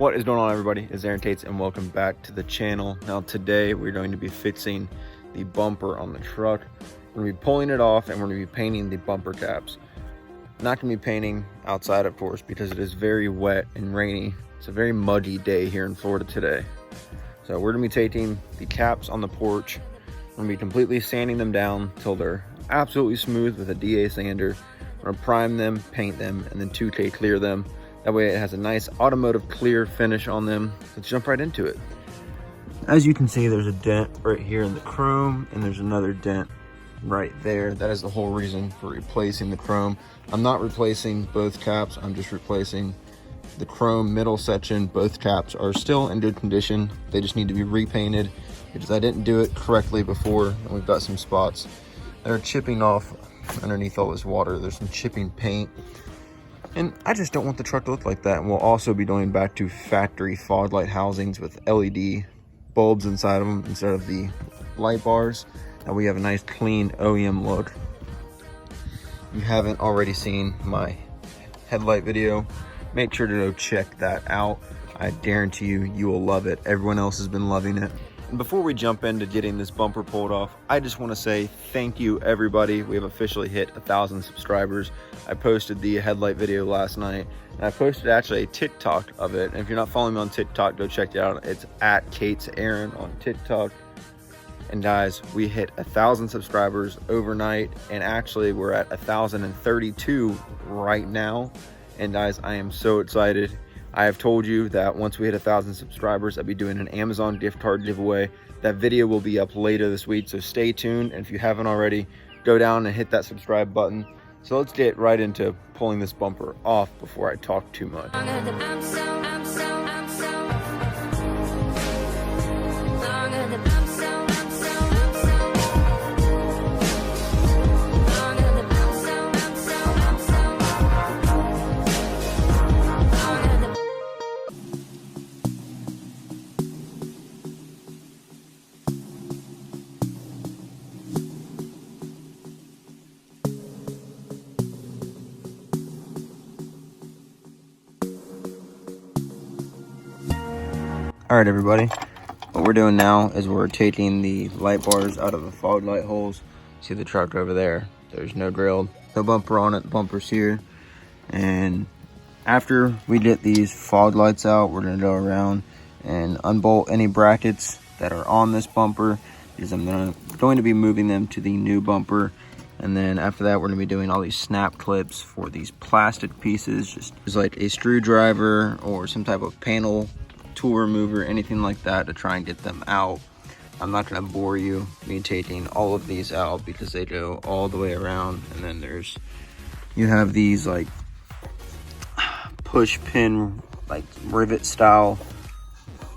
What is going on, everybody? It's Aaron Tates and welcome back to the channel. Now today we're going to be fixing the bumper on the truck. We're going to be pulling it off and we're going to be painting the bumper caps. Not going to be painting outside, of course, because it is very wet and rainy. It's a very muggy day here in Florida today. So we're going to be taking the caps on the porch. We're going to be completely sanding them down until they're absolutely smooth with a DA sander. We're going to prime them, paint them, and then 2K clear them. That way it has a nice automotive clear finish on them. Let's jump right into it. As you can see, there's a dent right here in the chrome, and there's another dent right there. That is the whole reason for replacing the chrome. I'm not replacing both caps, I'm just replacing the chrome middle section. Both caps are still in good condition. They just need to be repainted because I didn't do it correctly before, and we've got some spots that are chipping off underneath all this water. There's some chipping paint. And I just don't want the truck to look like that. And we'll also be going back to factory fog light housings with LED bulbs inside of them instead of the light bars. Now we have a nice clean OEM look. If you haven't already seen my headlight video, make sure to go check that out. I guarantee you will love it. Everyone else has been loving it. And before we jump into getting this bumper pulled off, I just want to say thank you, everybody. We have officially hit 1,000 subscribers. I posted the headlight video last night, and I posted actually a TikTok of it. And if you're not following me on TikTok, go check it out. It's at Kate's Aaron on TikTok. And guys, we hit 1,000 subscribers overnight, and actually we're at 1,032 right now. And guys, I am so excited. I have told you that once we hit 1,000 subscribers, I'll be doing an Amazon gift card giveaway. That video will be up later this week, so stay tuned. And if you haven't already, go down and hit that subscribe button. So let's get right into pulling this bumper off before I talk too much. All right, everybody, what we're doing now is we're taking the light bars out of the fog light holes. See the truck over there? There's no grill, no bumper on it, the bumper's here. And after we get these fog lights out, we're gonna go around and unbolt any brackets that are on this bumper, because I'm going to be moving them to the new bumper. And then after that, we're gonna be doing all these snap clips for these plastic pieces, just like a screwdriver or some type of panel tool remover, anything like that, to try and get them out. I'm not going to bore you me taking all of these out because they go all the way around. And then you have these like push pin, like rivet style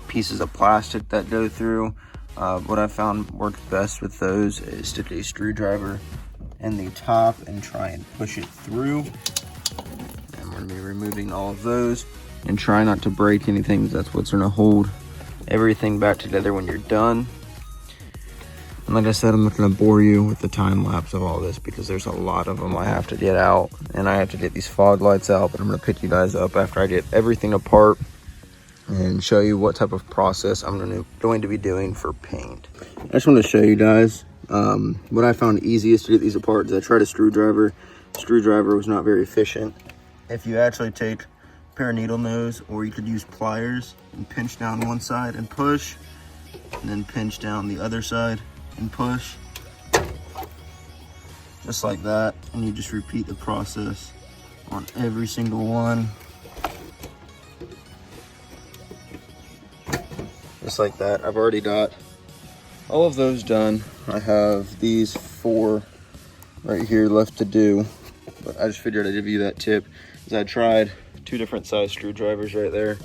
pieces of plastic that go through. What I found works best with those is stick a screwdriver in the top and try and push it through. And we're going to be removing all of those. And try not to break anything. That's what's gonna hold everything back together when you're done. And like I said, I'm not gonna bore you with the time lapse of all this because there's a lot of them I have to get out, and I have to get these fog lights out, but I'm gonna pick you guys up after I get everything apart and show you what type of process I'm going to be doing for paint. I just want to show you guys what I found easiest to get these apart is I tried a screwdriver. Screwdriver was not very efficient. If you actually take pair of needle nose, or you could use pliers and pinch down one side and push, and then pinch down the other side and push, just like that. And you just repeat the process on every single one, just like that. I've already got all of those done. I have these 4 right here left to do, but I just figured I'd give you that tip, because I tried 2 different size screwdrivers right there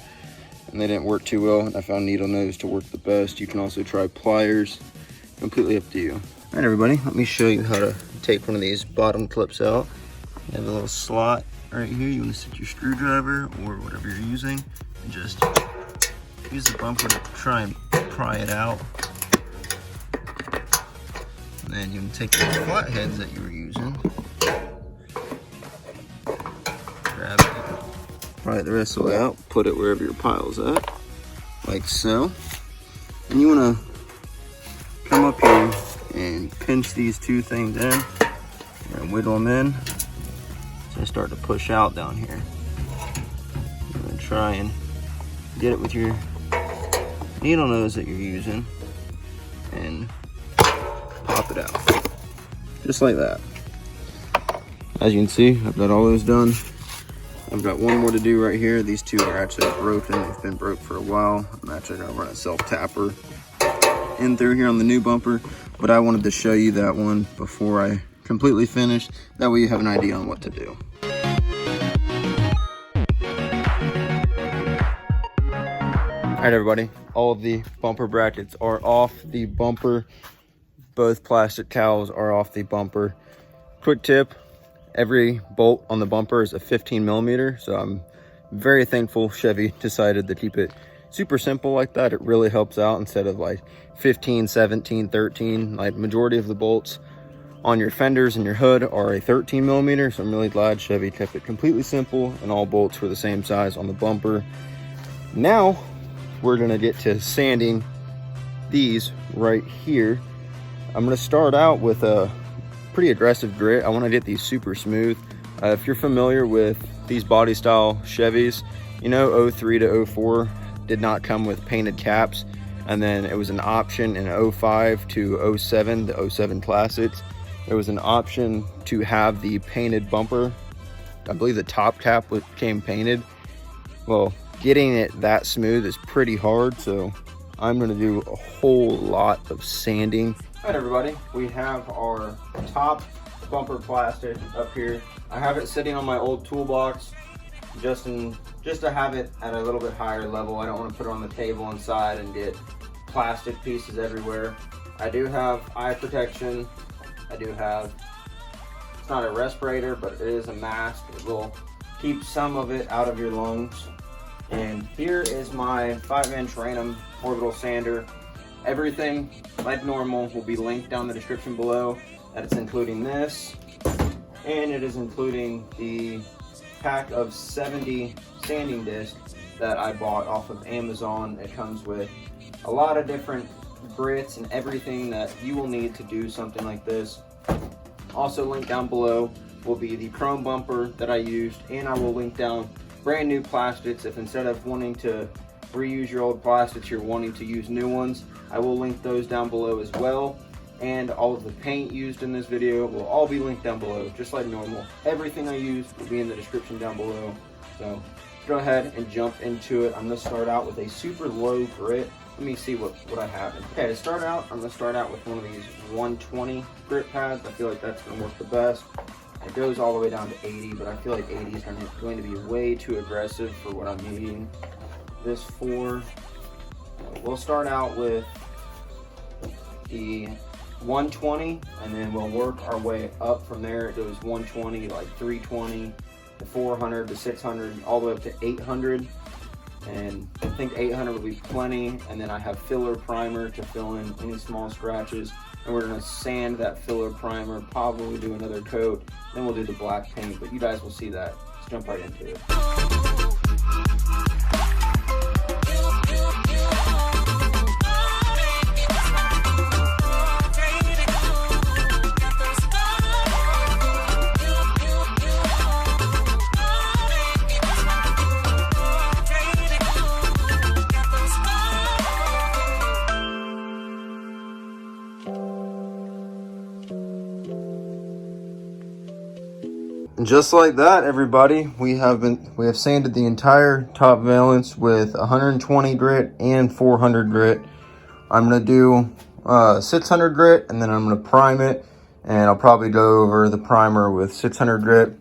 and they didn't work too well, and I found needle nose to work the best. You can also try pliers, completely up to you. All right, everybody, let me show you how to take one of these bottom clips out. You have a little slot right here. You want to stick your screwdriver or whatever you're using and just use the bumper to try and pry it out. And then you can take the flatheads that you were using, grab it pry it the rest of the way out, put it wherever your pile's at, like so. And you want to come up here and pinch these two things in and whittle them in. So start to push out down here. I'm going to try and get it with your needle nose that you're using and pop it out. Just like that. As you can see, I've got all those done. I've got one more to do right here. These two are actually broken. They've been broke for a while. I'm actually gonna run a self-tapper in through here on the new bumper, but I wanted to show you that one before I completely finish. That way you have an idea on what to do. All right, everybody, all of the bumper brackets are off the bumper. Both plastic cowls are off the bumper. Quick tip, every bolt on the bumper is a 15 millimeter. So I'm very thankful Chevy decided to keep it super simple like that. It really helps out instead of like 15, 17, 13. Like majority of the bolts on your fenders and your hood are a 13 millimeter. So I'm really glad Chevy kept it completely simple and all bolts were the same size on the bumper. Now we're gonna get to sanding these right here. I'm gonna start out with a pretty aggressive grit. I wanna get these super smooth. If you're familiar with these body style Chevys, you know 03 to 04 did not come with painted caps. And then it was an option in 05 to 07, the 07 Classics. There was an option to have the painted bumper. I believe the top cap came painted. Well, getting it that smooth is pretty hard, so I'm gonna do a whole lot of sanding. All right, everybody, we have our top bumper plastic up here. I have it sitting on my old toolbox just to have it at a little bit higher level. I don't want to put it on the table inside and get plastic pieces everywhere. I do have eye protection. I do have, it's not a respirator, but it is a mask. It will keep some of it out of your lungs. And here is my 5-inch random orbital sander. Everything, like normal, will be linked down the description below. That it's including this, and it is including the pack of 70 sanding discs that I bought off of Amazon. It comes with a lot of different grits and everything that you will need to do something like this. Also linked down below will be the chrome bumper that I used, and I will link down brand new plastics. If instead of wanting to reuse your old plastics, you're wanting to use new ones, I will link those down below as well. And all of the paint used in this video will all be linked down below, just like normal. Everything I used will be in the description down below. So go ahead and jump into it. I'm gonna start out with a super low grit. Let me see what I have. Okay, to start out, I'm gonna start out with one of these 120 grit pads. I feel like that's gonna work the best. It goes all the way down to 80, but I feel like 80 is going to be way too aggressive for what I'm needing this for. We'll start out with the 120, and then we'll work our way up from there. It goes 120, like 320, to 400, to 600, all the way up to 800. And I think 800 will be plenty. And then I have filler primer to fill in any small scratches. And we're gonna sand that filler primer, probably do another coat, then we'll do the black paint, but you guys will see that. Let's jump right into it. Just like that, everybody, we have sanded the entire top valance with 120 grit and 400 grit. I'm gonna do 600 grit, and then I'm gonna prime it, and I'll probably go over the primer with 600 grit.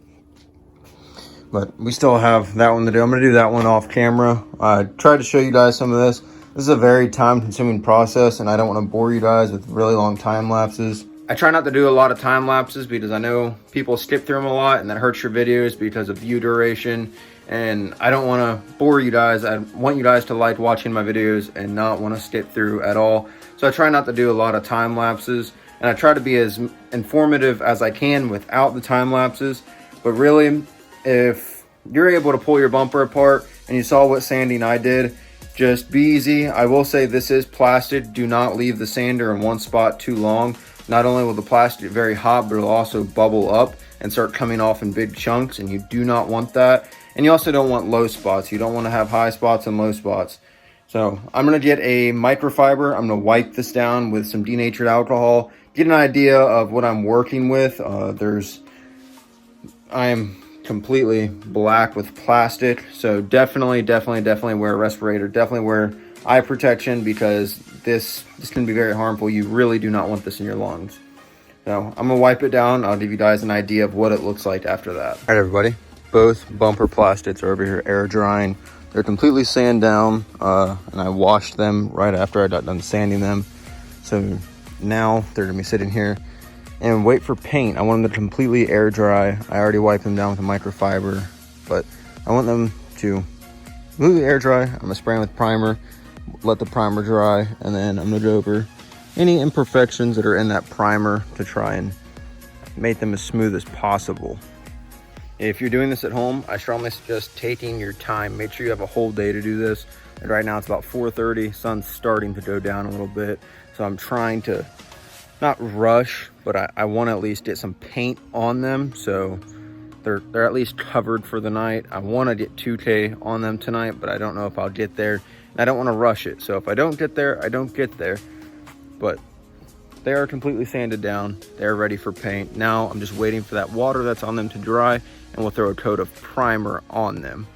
But we still have that one to do. I'm gonna do that one off camera. I tried to show you guys some of this. This is a very time-consuming process, and I don't want to bore you guys with really long time lapses. I try not to do a lot of time lapses because I know people skip through them a lot, and that hurts your videos because of view duration. And I don't want to bore you guys. I want you guys to like watching my videos and not want to skip through at all. So I try not to do a lot of time lapses, and I try to be as informative as I can without the time lapses. But really, if you're able to pull your bumper apart, and you saw what sanding I did, just be easy. I will say this is plastic. Do not leave the sander in one spot too long. Not only will the plastic get very hot, but it'll also bubble up and start coming off in big chunks, and you do not want that. And you also don't want low spots. You don't want to have high spots and low spots. So I'm going to get a microfiber. I'm going to wipe this down with some denatured alcohol, get an idea of what I'm working with. I am completely black with plastic, so definitely wear a respirator. Definitely wear eye protection, because this can be very harmful. You really do not want this in your lungs. So I'm gonna wipe it down. I'll give you guys an idea of what it looks like after that. All right, everybody, both bumper plastics are over here air drying. They're completely sanded down, and I washed them right after I got done sanding them. So now they're gonna be sitting here and wait for paint. I want them to completely air dry. I already wiped them down with a microfiber, but I want them to completely air dry. I'm gonna spray them with primer, let the primer dry, and then I'm gonna go over any imperfections that are in that primer to try and make them as smooth as possible. If you're doing this at home, I strongly suggest taking your time. Make sure you have a whole day to do this. And right now it's about 4:30, sun's starting to go down a little bit. So I'm trying to not rush, but I want to at least get some paint on them, so they're at least covered for the night. I want to get 2K on them tonight, but I don't know if I'll get there. And I don't want to rush it, so if I don't get there, I don't get there. But they are completely sanded down. They're ready for paint. Now I'm just waiting for that water that's on them to dry, and we'll throw a coat of primer on them.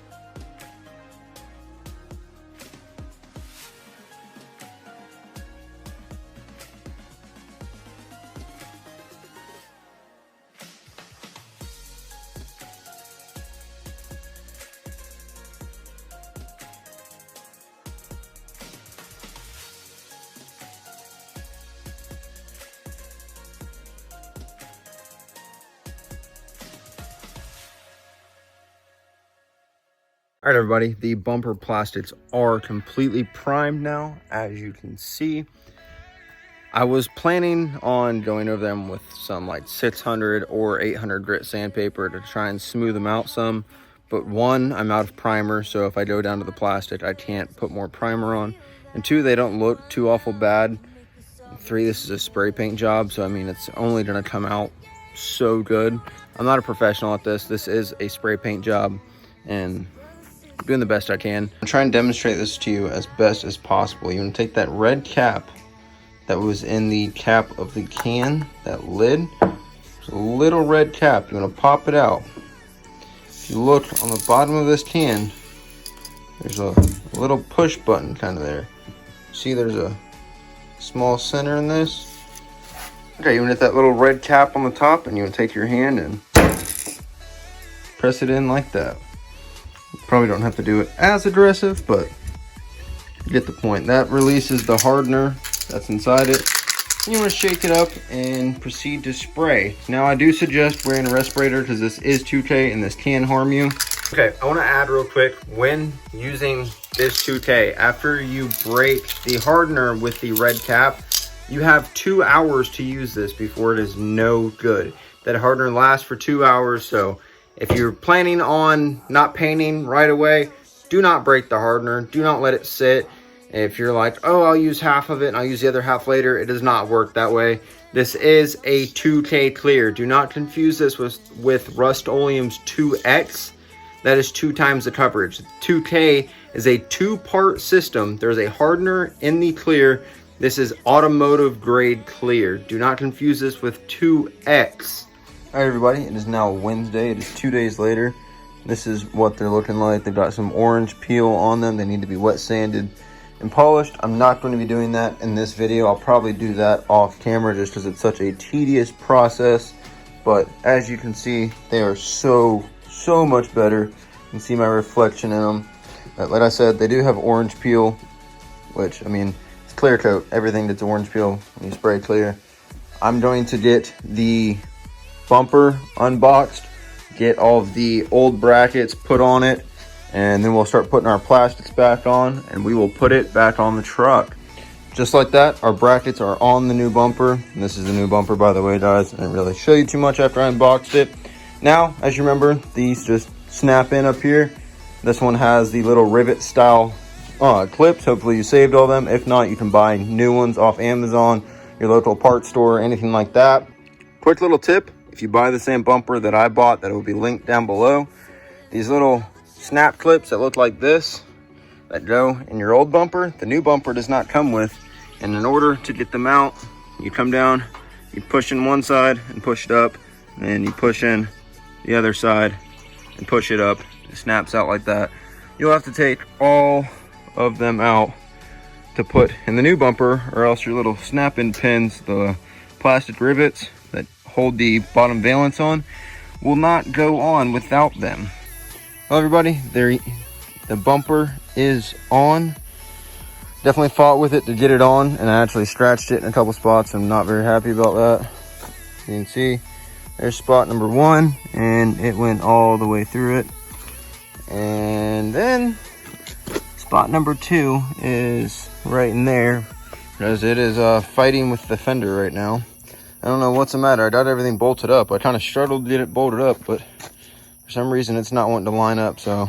All right, everybody, the bumper plastics are completely primed now, as you can see. I was planning on going over them with some like 600 or 800 grit sandpaper to try and smooth them out some. But one, I'm out of primer, so if I go down to the plastic, I can't put more primer on. And two, they don't look too awful bad. Three, this is a spray paint job, so I mean, it's only gonna come out so good. I'm not a professional at this. This is a spray paint job, and I'm doing the best I can. I'm trying to demonstrate this to you as best as possible. You want to take that red cap that was in the cap of the can, that lid, there's a little red cap. You want to pop it out. If you look on the bottom of this can, there's a little push button kind of there. See, there's a small center in this. Okay, you want to hit that little red cap on the top, and you want to take your hand and press it in like that. You probably don't have to do it as aggressive, but you get the point. That releases the hardener that's inside it. You want to shake it up and proceed to spray. Now, I do suggest wearing a respirator because this is 2K and this can harm you. Okay, I want to add real quick, when using this 2K, after you break the hardener with the red cap, you have 2 hours to use this before it is no good. That hardener lasts for 2 hours, so if you're planning on not painting right away, do not break the hardener. Do not let it sit. If you're like, oh, I'll use half of it and I'll use the other half later, it does not work that way. This is a 2K clear. Do not confuse this with Rust-Oleum's 2X. That is 2 times the coverage. 2K is a 2-part system. There's a hardener in the clear. This is automotive grade clear. Do not confuse this with 2X. All right, everybody, it is now Wednesday. It is 2 days later. This is what they're looking like. They've got some orange peel on them. They need to be wet sanded and polished. I'm not going to be doing that in this video. I'll probably do that off camera just because it's such a tedious process. But as you can see, they are so much better. You can see my reflection in them. But like I said, they do have orange peel, which, I mean, it's clear coat. Everything that's orange peel when you spray clear. I'm going to get the bumper unboxed, get all of the old brackets put on it, and then we'll start putting our plastics back on, and we will put it back on the truck. Just like that, our brackets are on the new bumper. And this is the new bumper, by the way, guys. I didn't really show you too much after I unboxed it. Now, as you remember, these just snap in up here. This one has the little rivet style clips. Hopefully you saved all them. If not, you can buy new ones off Amazon, your local parts store, anything like that. Quick little tip, if you buy the same bumper that I bought, that will be linked down below, these little snap clips that look like this that go in your old bumper, the new bumper does not come with. And in order to get them out, you come down, you push in one side and push it up, and then you push in the other side and push it up. It snaps out like that. You'll have to take all of them out to put in the new bumper, or else your little snap-in pins, the plastic rivets that hold the bottom valance on, will not go on without them. Well, everybody, the bumper is on. Definitely fought with it to get it on, and I actually scratched it in a couple spots. I'm not very happy about that. You can see there's spot number 1, and it went all the way through it. And then spot number 2 is right in there, because it is fighting with the fender right now. I don't know what's the matter. I got everything bolted up. I kind of struggled to get it bolted up, but for some reason it's not wanting to line up. So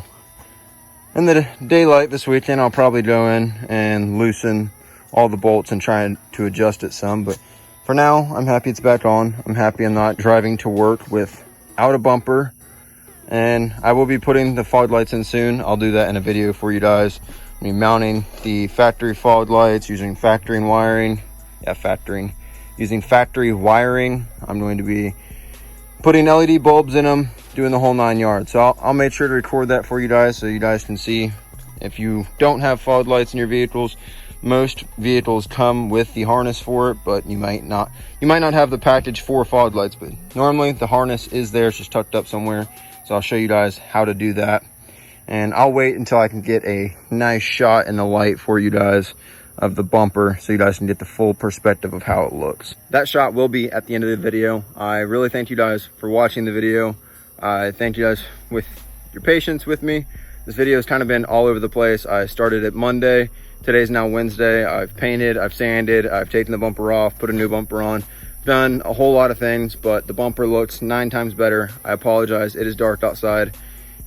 in the daylight this weekend, I'll probably go in and loosen all the bolts and try to adjust it some. But for now, I'm happy it's back on. I'm happy I'm not driving to work without a bumper. And I will be putting the fog lights in soon. I'll do that in a video for you guys. I'll be mounting the factory fog lights using factory wiring. Using factory wiring. I'm going to be putting LED bulbs in them, doing the whole 9 yards. So I'll make sure to record that for you guys so you guys can see. If you don't have fog lights in your vehicles, most vehicles come with the harness for it, but you might not have the package for fog lights, but normally the harness is there. It's just tucked up somewhere. So I'll show you guys how to do that. And I'll wait until I can get a nice shot in the light for you guys of the bumper, so you guys can get the full perspective of how it looks. That shot will be at the end of the video. I really thank you guys for watching the video. I thank you guys with your patience with me. This video has kind of been all over the place. I started it Monday. Today's now Wednesday. I've painted, I've sanded, I've taken the bumper off, put a new bumper on, done a whole lot of things, but the bumper looks 9 times better. I apologize, it is dark outside.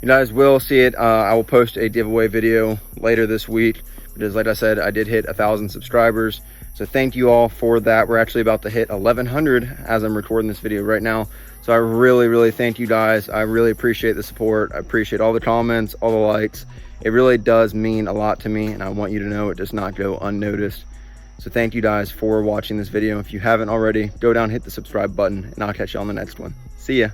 You guys will see it. I will post a giveaway video later this week, because like I said, I did hit 1,000 subscribers. So thank you all for that. We're actually about to hit 1,100 as I'm recording this video right now. So I really thank you guys. I really appreciate the support. I appreciate all the comments, all the likes. It really does mean a lot to me, and I want you to know it does not go unnoticed. So thank you guys for watching this video. If you haven't already, go down, hit the subscribe button, and I'll catch you on the next one. See ya.